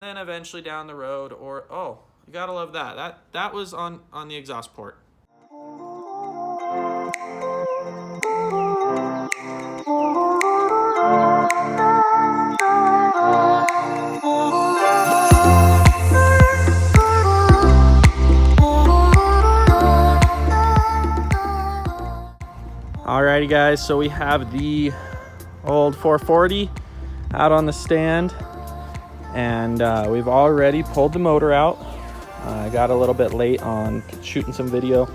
Then eventually down the road, or oh, you gotta love that. That was on the exhaust port. Alrighty guys, so we have the old 440 out on the stand, and we've already pulled the motor out. I got a little bit late on shooting some video.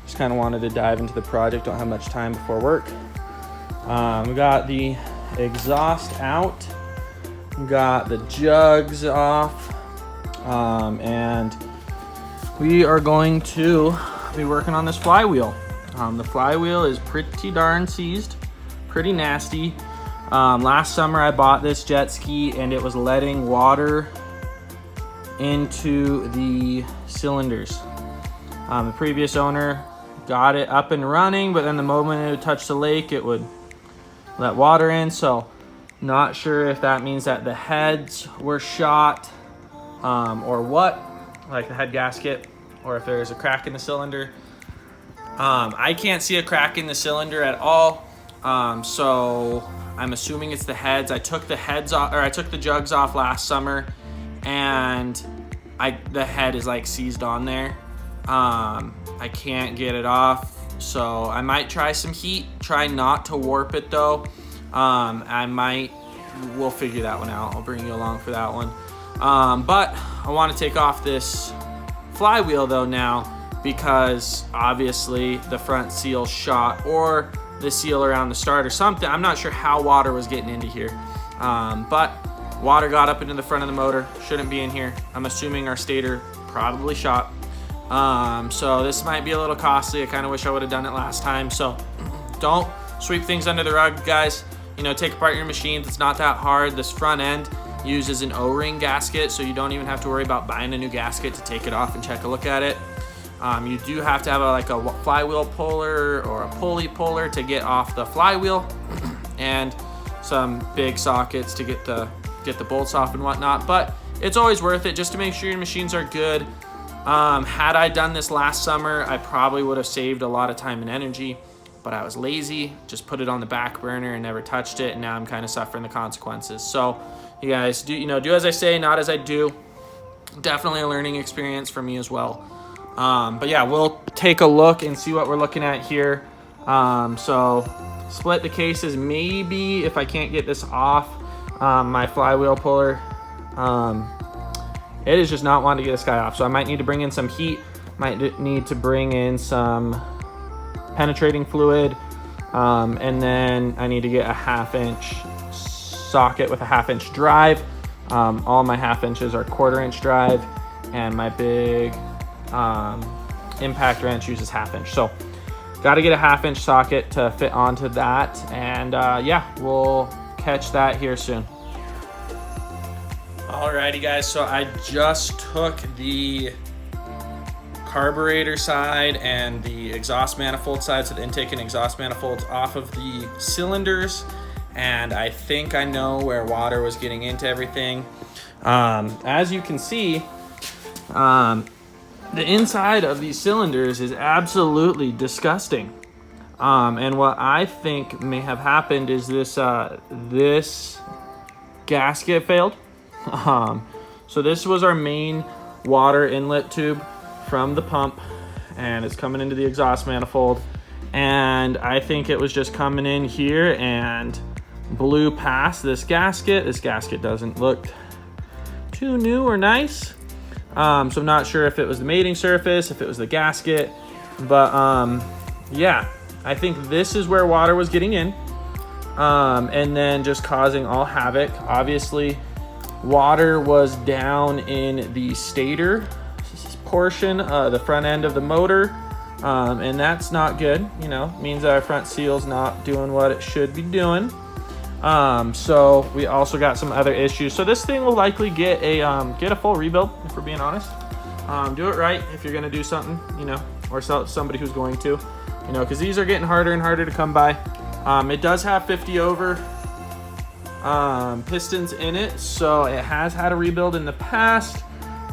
Just kind of wanted to dive into the project, don't have much time before work. We got the exhaust out, we got the jugs off, and we are going to be working on this flywheel. The flywheel is pretty darn seized, pretty nasty. Last summer I bought this jet ski and it was letting water into the cylinders. The previous owner got it up and running, but then the moment it would touch the lake, it would let water in. So not sure if that means that the heads were shot or what, like the head gasket, or if there's a crack in the cylinder. I can't see a crack in the cylinder at all, so I'm assuming it's the heads. I took the heads off, or I took the jugs off last summer, and the head is like seized on there. I can't get it off, so I might try some heat. Try not to warp it though. We'll figure that one out. I'll bring you along for that one. But I want to take off this flywheel though now, because obviously the front seal shot, or the seal around the start or something. I'm not sure how water was getting into here, but water got up into the front of the motor. Shouldn't be in here. I'm assuming our stator probably shot. So this might be a little costly. I kind of wish I would have done it last time. So don't sweep things under the rug, guys. You know, take apart your machines. It's not that hard. This front end uses an O-ring gasket, so you don't even have to worry about buying a new gasket to take it off and check a look at it. You do have to have a flywheel puller or a pulley puller to get off the flywheel, and some big sockets to get the bolts off and whatnot. But it's always worth it just to make sure your machines are good. Had I done this last summer, I probably would have saved a lot of time and energy, but I was lazy, just put it on the back burner and never touched it, and now I'm kind of suffering the consequences. So you guys do as I say, not as I do. Definitely a learning experience for me as well. But yeah, we'll take a look and see what we're looking at here. So split the cases, maybe if I can't get this off my flywheel puller. It is just not wanting to get this guy off. So I might need to bring in some heat, might need to bring in some penetrating fluid, and then I need to get a 1/2-inch socket with a 1/2-inch drive. All my 1/2 inches are 1/4-inch drive, and my big impact wrench uses 1/2 inch. So got to get a 1/2 inch socket to fit onto that, and yeah, we'll catch that here soon. Alrighty guys, so I just took the carburetor side and the exhaust manifold side, so the intake and exhaust manifolds, off of the cylinders, and I think I know where water was getting into everything. As you can see, the inside of these cylinders is absolutely disgusting. And what I think may have happened is this gasket failed. So this was our main water inlet tube from the pump, and it's coming into the exhaust manifold. And I think it was just coming in here and blew past this gasket. This gasket doesn't look too new or nice. So I'm not sure if it was the mating surface, if it was the gasket, but yeah, I think this is where water was getting in, and then just causing all havoc. Obviously, water was down in the stator portion, the front end of the motor, and that's not good. You know, means that our front seal's not doing what it should be doing. So we also got some other issues. So this thing will likely get a full rebuild, if we're being honest. Do it right if you're gonna do something, you know, or sell it to somebody who's going to, you know, because these are getting harder and harder to come by. It does have 50 over pistons in it, so it has had a rebuild in the past.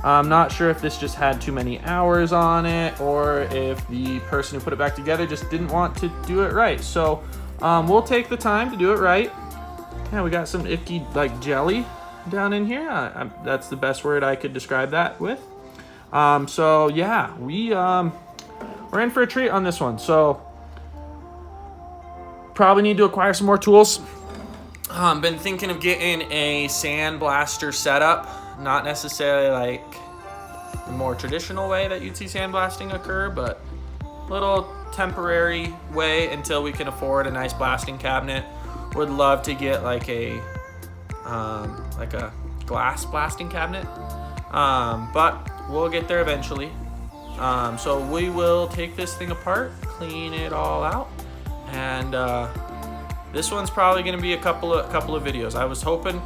I'm not sure if this just had too many hours on it, or if the person who put it back together just didn't want to do it right. So we'll take the time to do it right. Yeah, we got some icky like jelly down in here. That's the best word I could describe that with. So yeah, we're in for a treat on this one. So probably need to acquire some more tools. Been thinking of getting a sandblaster setup, not necessarily like the more traditional way that you'd see sandblasting occur, but a little temporary way until we can afford a nice blasting cabinet. Would love to get like a glass blasting cabinet, but we'll get there eventually. So we will take this thing apart, clean it all out, and this one's probably going to be a couple of videos. I was hoping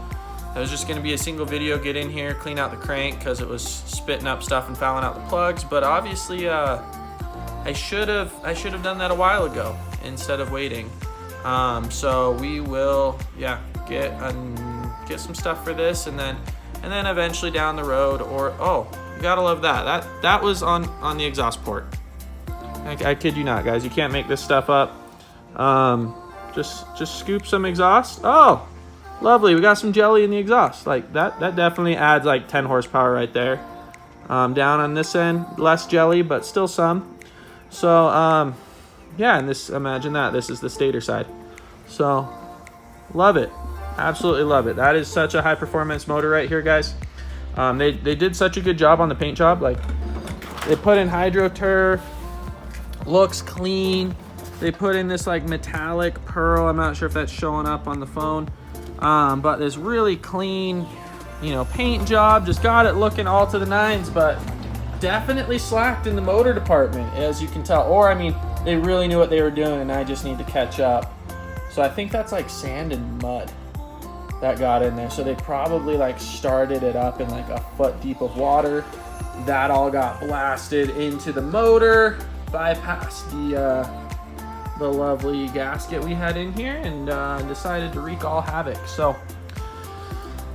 it was just going to be a single video, get in here, clean out the crank because it was spitting up stuff and fouling out the plugs. But obviously, I should have done that a while ago instead of waiting. So we will, get some stuff for this, and then eventually down the road, or you gotta love that was on the exhaust port. I kid you not, guys. You can't make this stuff up. Just scoop some exhaust. Oh, lovely. We got some jelly in the exhaust. Like that definitely adds like 10 horsepower right there. Down on this end, less jelly, but still some. So, yeah, and imagine that. This is the stator side. So, love it. Absolutely love it. That is such a high performance motor right here, guys. They did such a good job on the paint job. Like, they put in hydro turf, looks clean. They put in this like metallic pearl. I'm not sure if that's showing up on the phone, but this really clean, paint job. Just got it looking all to the nines, but definitely slacked in the motor department, as you can tell. Or, I mean, they really knew what they were doing, and I just need to catch up. So I think that's like sand and mud that got in there. So they probably like started it up in like a foot deep of water. That all got blasted into the motor, bypassed the lovely gasket we had in here, and decided to wreak all havoc. So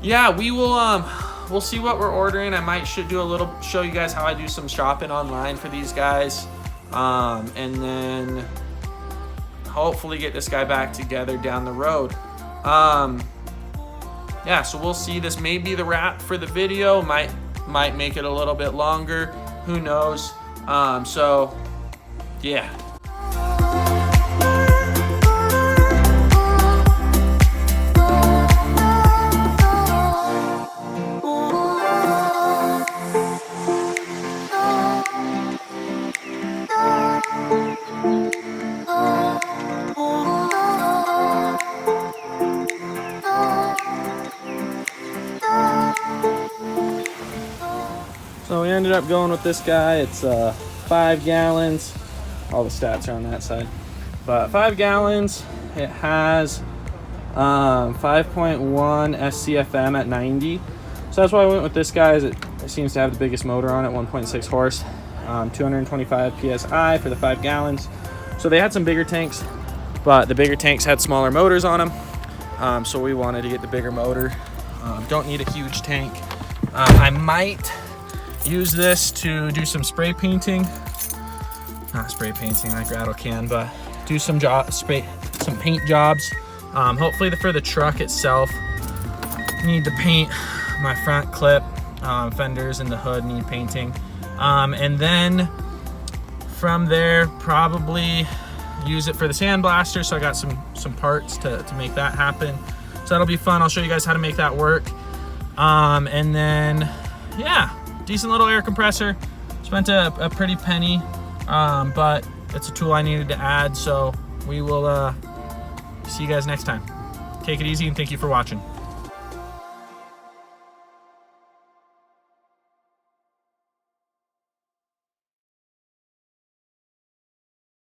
yeah, we will we'll see what we're ordering. I might show you guys how I do some shopping online for these guys, and then hopefully get this guy back together down the road. Yeah, so we'll see. This may be the wrap for the video. Might make it a little bit longer, who knows. So yeah. So we ended up going with this guy. It's 5 gallons. All the stats are on that side. But 5 gallons. It has 5.1 SCFM at 90. So that's why I went with this guy. It seems to have the biggest motor on it, 1.6 horse, 225 PSI for the 5 gallons. So they had some bigger tanks, but the bigger tanks had smaller motors on them. So we wanted to get the bigger motor. Don't need a huge tank. I might use this to do some spray painting. Not spray painting like Rattle can, but do some paint jobs. Hopefully for the truck itself, need to paint my front clip, fenders and the hood need painting. And then from there, probably use it for the sandblaster. So I got some parts to make that happen. So that'll be fun. I'll show you guys how to make that work. And then, yeah, decent little air compressor. Spent a pretty penny, but it's a tool I needed to add. So we will see you guys next time. Take it easy, and thank you for watching.